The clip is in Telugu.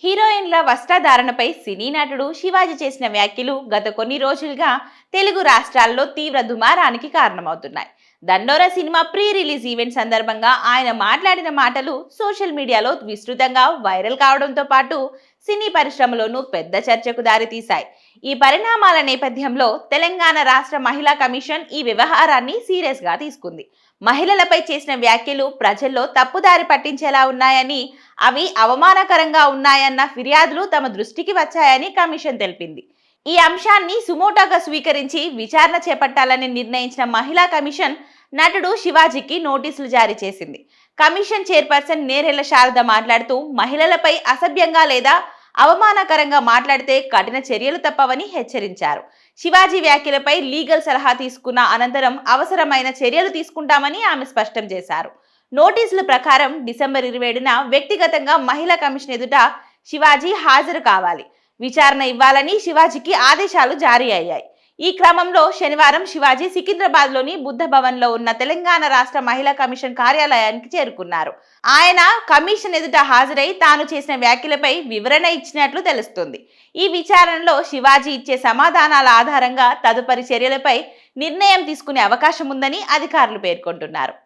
హీరోయిన్ల వస్త్రధారణపై సినీ నటుడు శివాజీ చేసిన వ్యాఖ్యలు గత కొన్ని రోజులుగా తెలుగు రాష్ట్రాల్లో తీవ్ర దుమారానికి కారణమవుతున్నాయి. దండోర సినిమా ప్రీ రిలీజ్ ఈవెంట్ సందర్భంగా ఆయన మాట్లాడిన మాటలు సోషల్ మీడియాలో విస్తృతంగా వైరల్ కావడంతో పాటు సినీ పరిశ్రమలోనూ పెద్ద చర్చకు దారితీశాయి. ఈ పరిణామాల నేపథ్యంలో తెలంగాణ రాష్ట్ర మహిళా కమిషన్ ఈ వ్యవహారాన్ని సీరియస్ గా తీసుకుంది. మహిళలపై చేసిన వ్యాఖ్యలు ప్రజల్లో తప్పుదారి పట్టించేలా ఉన్నాయని, అవి అవమానకరంగా ఉన్నాయన్న ఫిర్యాదులు తమ దృష్టికి వచ్చాయని కమిషన్ తెలిపింది. ఈ అంశాన్ని సుమోటోగా స్వీకరించి విచారణ చేపట్టాలని నిర్ణయించిన మహిళా కమిషన్ నటుడు శివాజీకి నోటీసులు జారీ చేసింది. కమిషన్ చైర్పర్సన్ నేరెళ్ల శారద మాట్లాడుతూ, మహిళలపై అసభ్యంగా లేదా అవమానకరంగా మాట్లాడితే కఠిన చర్యలు తప్పవని హెచ్చరించారు. శివాజీ వ్యాఖ్యలపై లీగల్ సలహా తీసుకున్న అనంతరం అవసరమైన చర్యలు తీసుకుంటామని ఆమె స్పష్టం చేశారు. నోటీసుల ప్రకారం డిసెంబర్ 27న వ్యక్తిగతంగా మహిళా కమిషన్ ఎదుట శివాజీ హాజరు కావాలి, విచారణ ఇవ్వాలని శివాజీకి ఆదేశాలు జారీ అయ్యాయి. ఈ క్రమంలో శనివారం శివాజీ సికింద్రాబాద్లోని బుద్ధ భవన్లో ఉన్న తెలంగాణ రాష్ట్ర మహిళా కమిషన్ కార్యాలయానికి చేరుకున్నారు. ఆయన కమిషన్ ఎదుట హాజరై తాను చేసిన వ్యాఖ్యలపై వివరణ ఇచ్చినట్లు తెలుస్తుంది. ఈ విచారణలో శివాజీ ఇచ్చే సమాధానాల ఆధారంగా తదుపరి చర్యలపై నిర్ణయం తీసుకునే అవకాశం ఉందని అధికారులు పేర్కొంటున్నారు.